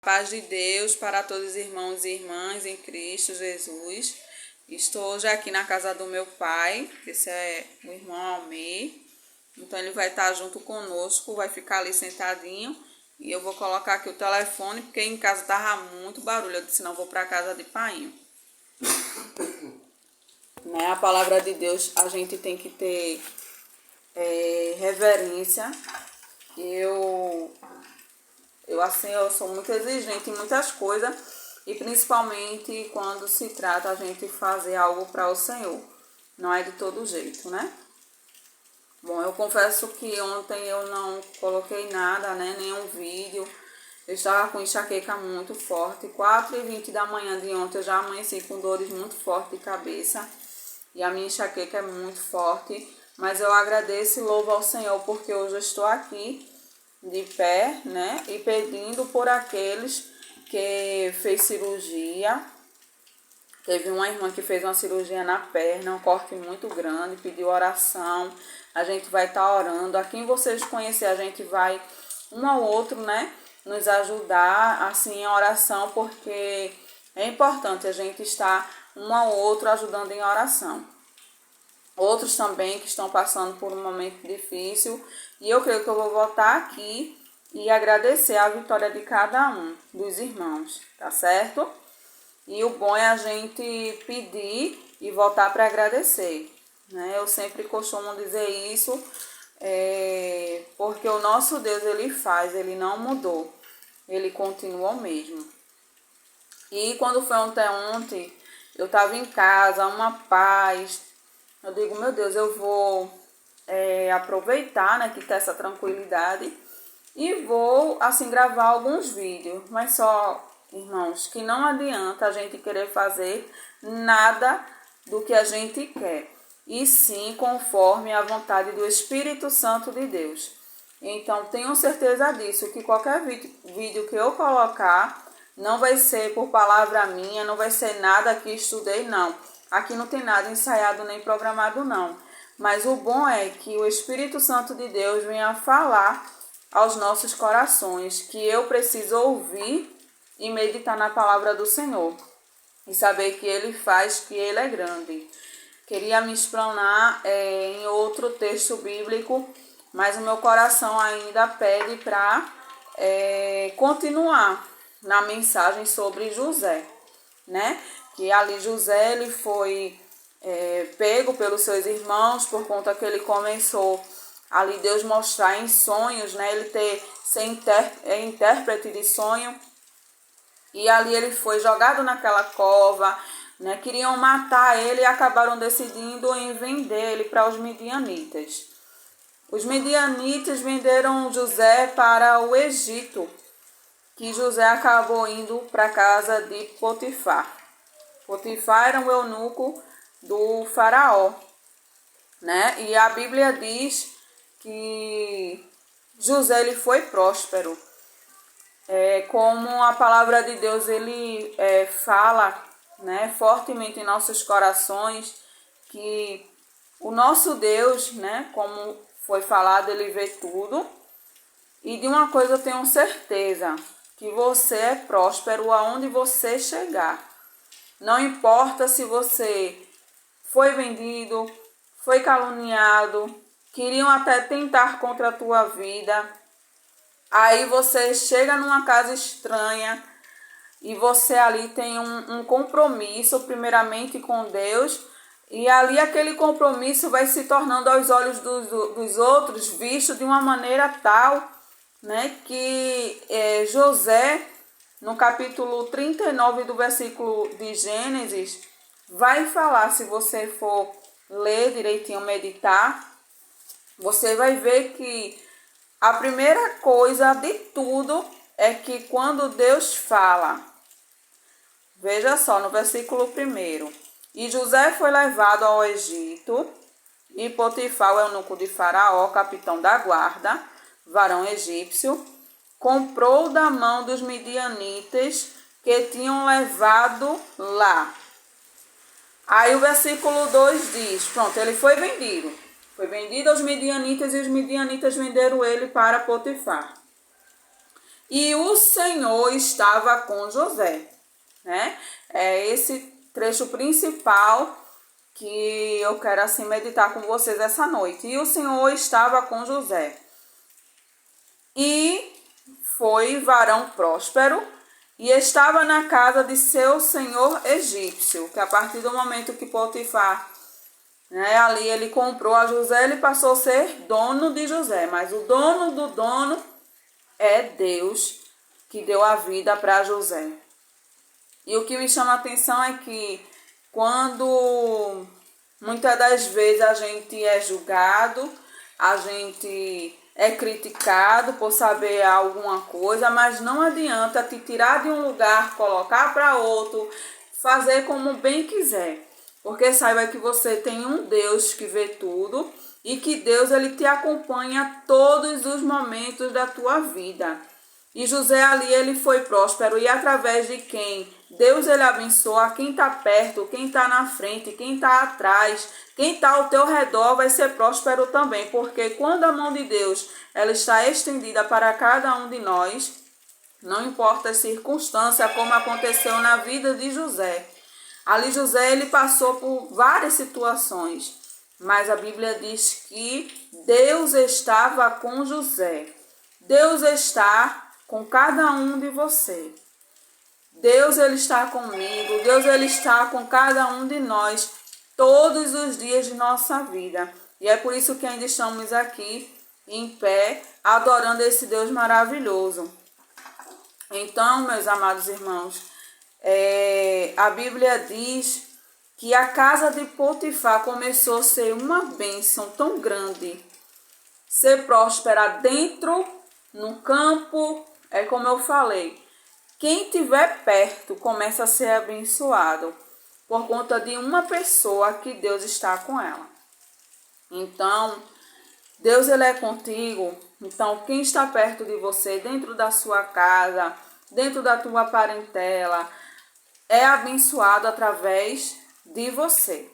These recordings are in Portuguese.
paz de Deus para todos os irmãos e irmãs em Cristo Jesus. Estou hoje aqui na casa do meu pai, esse é o irmão Almir. Então ele vai estar junto conosco, vai ficar ali sentadinho. E eu vou colocar aqui o telefone, porque em casa estava muito barulho. Eu disse, não, vou para casa de painho. Né? A palavra de Deus, a gente tem que ter reverência. Eu sou muito exigente em muitas coisas, e principalmente quando se trata a gente fazer algo para o Senhor. Não é de todo jeito, né? Bom, eu confesso que ontem eu não coloquei nada, né? Nenhum vídeo. Eu estava com enxaqueca muito forte. 4h20 da manhã de ontem eu já amanheci com dores muito fortes de cabeça. E a minha enxaqueca é muito forte. Mas eu agradeço e louvo ao Senhor porque hoje eu estou aqui de pé, né? E pedindo por aqueles que fez cirurgia. Teve uma irmã que fez uma cirurgia na perna, um corte muito grande, pediu oração. A gente vai estar orando. A quem vocês conhecerem, a gente vai um ao outro, né? Nos ajudar assim em oração, porque é importante a gente estar um ao outro ajudando em oração. Outros também que estão passando por um momento difícil. E eu creio que eu vou voltar aqui e agradecer a vitória de cada um dos irmãos, tá certo? E o bom é a gente pedir e voltar para agradecer, né? Eu sempre costumo dizer isso, porque o nosso Deus, ele não mudou, ele continua o mesmo. E quando foi ontem, eu estava em casa, uma paz. Eu digo, meu Deus, eu vou aproveitar, né, que tá essa tranquilidade e vou, assim, gravar alguns vídeos. Mas só, irmãos, que não adianta a gente querer fazer nada do que a gente quer. E sim, conforme a vontade do Espírito Santo de Deus. Então, tenham certeza disso, que qualquer vídeo que eu colocar não vai ser por palavra minha, não vai ser nada que estudei, não. Aqui não tem nada ensaiado nem programado, não. Mas o bom é que o Espírito Santo de Deus venha falar aos nossos corações, que eu preciso ouvir e meditar na palavra do Senhor. E saber que Ele faz, que Ele é grande. Queria me explanar em outro texto bíblico, mas o meu coração ainda pede para continuar na mensagem sobre José, né? Que ali José ele foi pego pelos seus irmãos por conta que ele começou ali Deus mostrar em sonhos, né? Ele ser intérprete de sonho. E ali ele foi jogado naquela cova, né? Queriam matar ele e acabaram decidindo em vender ele para os midianitas. Os midianitas venderam José para o Egito, que José acabou indo para a casa de Potifar. Potifar era um eunuco do faraó, né? E a Bíblia diz que José ele foi próspero. Como a palavra de Deus ele fala, né, fortemente em nossos corações, que o nosso Deus, né, como foi falado, ele vê tudo. E de uma coisa eu tenho certeza, que você é próspero aonde você chegar. Não importa se você foi vendido, foi caluniado, queriam até tentar contra a tua vida. Aí você chega numa casa estranha e você ali tem um compromisso primeiramente com Deus. E ali aquele compromisso vai se tornando aos olhos dos outros visto de uma maneira tal, né, que José, no capítulo 39 do versículo de Gênesis, vai falar, se você for ler direitinho, meditar, você vai ver que a primeira coisa de tudo é que quando Deus fala, veja só, no versículo 1, e José foi levado ao Egito, e Potifar, o eunuco de Faraó, capitão da guarda, varão egípcio, comprou da mão dos midianitas que tinham levado lá. Aí o versículo 2 diz, pronto, ele foi vendido. Foi vendido aos midianitas e os midianitas venderam ele para Potifar. e o Senhor estava com José, né? É esse trecho principal que eu quero assim meditar com vocês essa noite. E o Senhor estava com José. E foi varão próspero e estava na casa de seu senhor egípcio, que a partir do momento que Potifar, né, ali ele comprou a José, ele passou a ser dono de José. Mas o dono do dono é Deus, que deu a vida para José. E o que me chama a atenção é que quando muitas das vezes a gente é julgado, a gente é criticado por saber alguma coisa, mas não adianta te tirar de um lugar, colocar para outro, fazer como bem quiser. Porque saiba que você tem um Deus que vê tudo e que Deus ele te acompanha todos os momentos da tua vida. E José ali ele foi próspero e através de quem Deus ele abençoa, quem está perto, quem está na frente, quem está atrás, quem está ao teu redor vai ser próspero também. Porque quando a mão de Deus ela está estendida para cada um de nós, não importa a circunstância, como aconteceu na vida de José. Ali José ele passou por várias situações, mas a Bíblia diz que Deus estava com José. Deus está com cada um de você. Deus ele está comigo, Deus ele está com cada um de nós todos os dias de nossa vida. E é por isso que ainda estamos aqui em pé, adorando esse Deus maravilhoso. Então, meus amados irmãos, a Bíblia diz que a casa de Potifar começou a ser uma bênção tão grande, ser próspera dentro, no campo, é como eu falei, quem estiver perto começa a ser abençoado por conta de uma pessoa que Deus está com ela. Então, Deus ele é contigo. Então, quem está perto de você, dentro da sua casa, dentro da tua parentela, é abençoado através de você.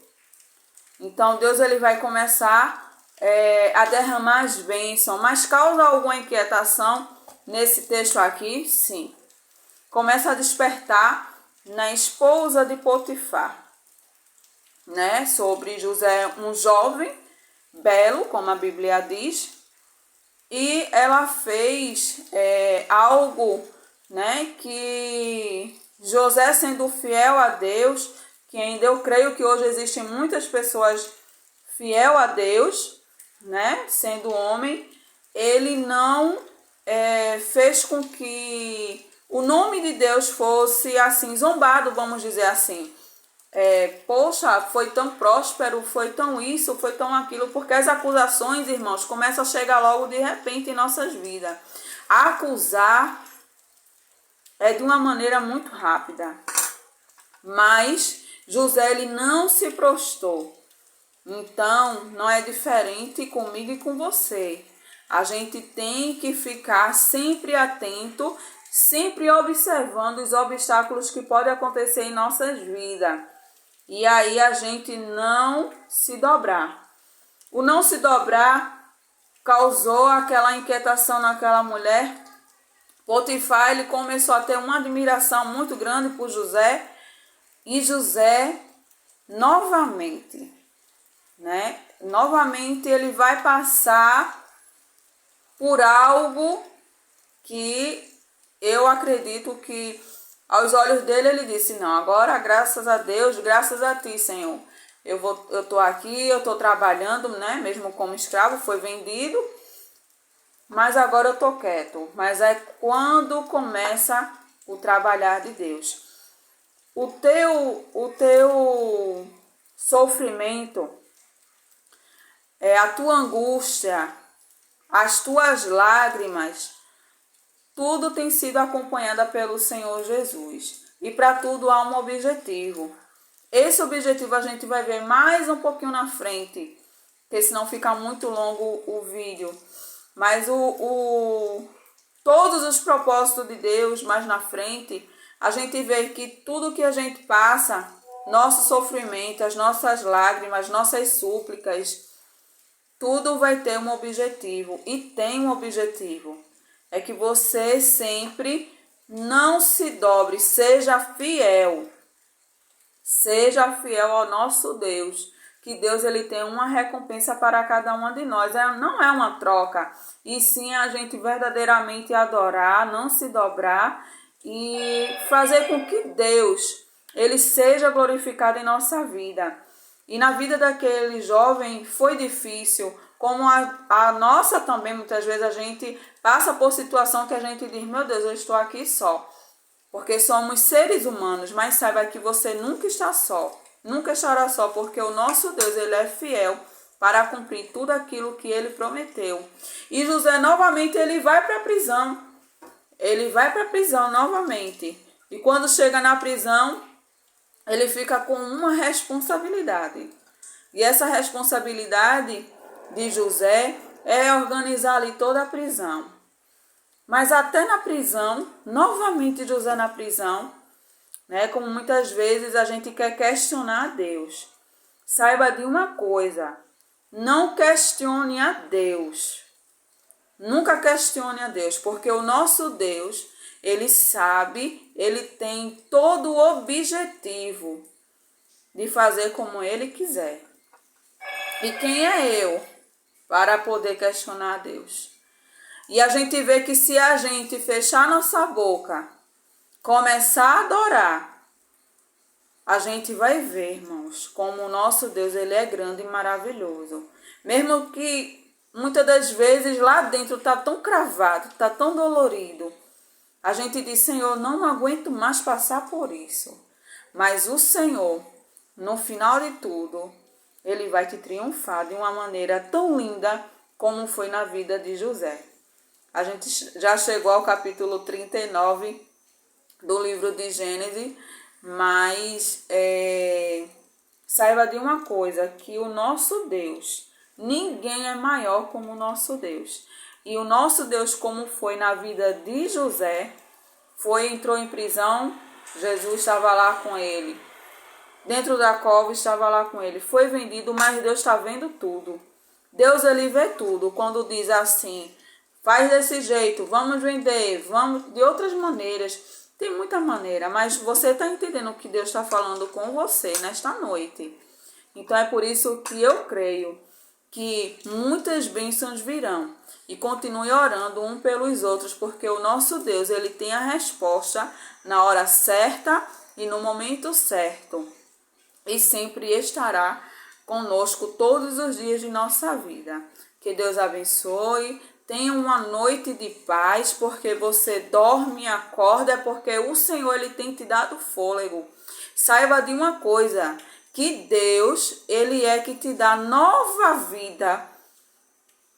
Então, Deus ele vai começar a derramar as bênçãos. Mas causa alguma inquietação nesse texto aqui? Sim. Começa a despertar na esposa de Potifar, né? Sobre José, um jovem belo, como a Bíblia diz, e ela fez algo, né? Que José, sendo fiel a Deus, que ainda eu creio que hoje existem muitas pessoas fiel a Deus, né? Sendo homem, ele não fez com que o nome de Deus fosse assim zombado, vamos dizer assim. Poxa, foi tão próspero, foi tão isso, foi tão aquilo, porque as acusações, irmãos, começam a chegar logo de repente em nossas vidas. Acusar é de uma maneira muito rápida, mas José ele não se prostrou. Então, não é diferente comigo e com você. A gente tem que ficar sempre atento, sempre observando os obstáculos que podem acontecer em nossas vidas. E aí a gente não se dobrar. O não se dobrar causou aquela inquietação naquela mulher. Potifar ele começou a ter uma admiração muito grande por José. E José, novamente, né? Novamente ele vai passar por algo que eu acredito que aos olhos dele ele disse, não, agora graças a Deus, graças a ti, Senhor, eu estou aqui, eu estou trabalhando, né? Mesmo como escravo, foi vendido, mas agora eu estou quieto. Mas é quando começa o trabalhar de Deus. O teu sofrimento, a tua angústia, as tuas lágrimas, tudo tem sido acompanhada pelo Senhor Jesus. E para tudo há um objetivo. Esse objetivo a gente vai ver mais um pouquinho na frente, porque senão fica muito longo o vídeo. Mas todos os propósitos de Deus mais na frente, a gente vê que tudo que a gente passa, nosso sofrimento, as nossas lágrimas, nossas súplicas, tudo vai ter um objetivo e tem um objetivo. é que você sempre não se dobre, seja fiel. Seja fiel ao nosso Deus, que Deus ele tem uma recompensa para cada uma de nós. Não é uma troca, e sim a gente verdadeiramente adorar, não se dobrar e fazer com que Deus ele seja glorificado em nossa vida. E na vida daquele jovem foi difícil, como a nossa também. Muitas vezes a gente passa por situação que a gente diz, meu Deus, eu estou aqui só. Porque somos seres humanos, mas saiba que você nunca está só. Nunca estará só, porque o nosso Deus ele é fiel para cumprir tudo aquilo que ele prometeu. E José novamente ele vai para a prisão. Ele vai para a prisão novamente. E quando chega na prisão, ele fica com uma responsabilidade. E essa responsabilidade de José é organizar ali toda a prisão. Mas até na prisão, novamente José na prisão, né? Como muitas vezes a gente quer questionar a Deus. Saiba de uma coisa, não questione a Deus. Nunca questione a Deus, porque o nosso Deus, ele sabe, ele tem todo o objetivo de fazer como ele quiser. E quem é eu para poder questionar a Deus? E a gente vê que se a gente fechar nossa boca, começar a adorar, a gente vai ver, irmãos, como o nosso Deus ele é grande e maravilhoso. Mesmo que muitas das vezes lá dentro está tão cravado, está tão dolorido, a gente diz, Senhor, não aguento mais passar por isso. Mas o Senhor, no final de tudo, ele vai te triunfar de uma maneira tão linda como foi na vida de José. A gente já chegou ao capítulo 39 do livro de Gênesis, mas saiba de uma coisa, que o nosso Deus, ninguém é maior como o nosso Deus. E o nosso Deus, como foi na vida de José, entrou em prisão, Jesus estava lá com ele. Dentro da cova estava lá com ele. Foi vendido, mas Deus está vendo tudo. Deus ele vê tudo. Quando diz assim, faz desse jeito, vamos vender, vamos de outras maneiras. Tem muita maneira, mas você está entendendo o que Deus está falando com você nesta noite. Então é por isso que eu creio que muitas bênçãos virão. E continue orando um pelos outros, porque o nosso Deus ele tem a resposta na hora certa e no momento certo. E sempre estará conosco todos os dias de nossa vida. Que Deus abençoe. Tenha uma noite de paz, porque você dorme e acorda, porque o Senhor ele tem te dado fôlego. Saiba de uma coisa, que Deus, ele é que te dá nova vida,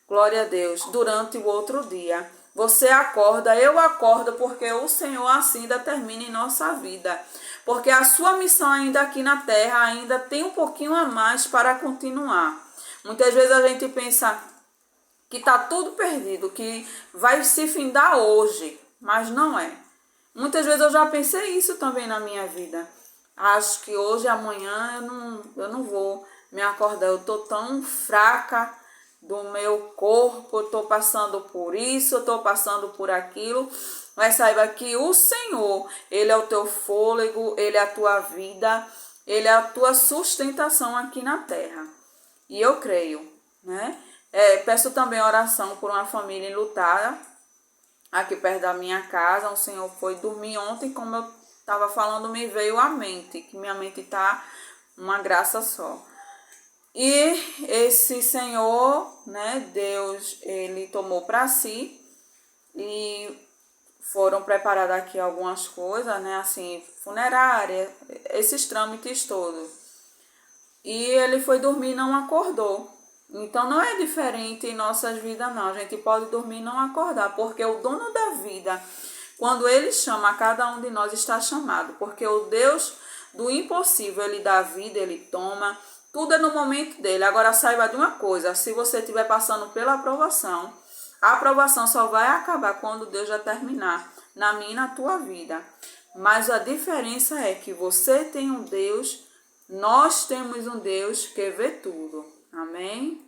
glória a Deus, durante o outro dia. Você acorda, eu acordo, porque o Senhor assim determina em nossa vida. Porque a sua missão ainda aqui na terra ainda tem um pouquinho a mais para continuar. Muitas vezes a gente pensa que está tudo perdido, que vai se findar hoje, mas não é. Muitas vezes eu já pensei isso também na minha vida. Acho que hoje, amanhã, eu não vou me acordar. Eu estou tão fraca do meu corpo, eu estou passando por isso, eu estou passando por aquilo. Mas saiba que o Senhor, ele é o teu fôlego, ele é a tua vida, ele é a tua sustentação aqui na terra. E eu creio, né? Peço também oração por uma família enlutada, aqui perto da minha casa. O Senhor foi dormir ontem, como eu estava falando, me veio à mente, que minha mente está uma graça só. E esse Senhor, né, Deus, ele tomou para si, e foram preparadas aqui algumas coisas, né, assim, funerária, esses trâmites todos. E ele foi dormir e não acordou. Então não é diferente em nossas vidas não, a gente pode dormir e não acordar, porque o dono da vida, quando ele chama, cada um de nós está chamado, porque o Deus do impossível, ele dá vida, ele toma, tudo é no momento dele. Agora saiba de uma coisa, se você estiver passando pela aprovação, a aprovação só vai acabar quando Deus já terminar na minha e na tua vida. Mas a diferença é que você tem um Deus, nós temos um Deus que vê tudo. Amém?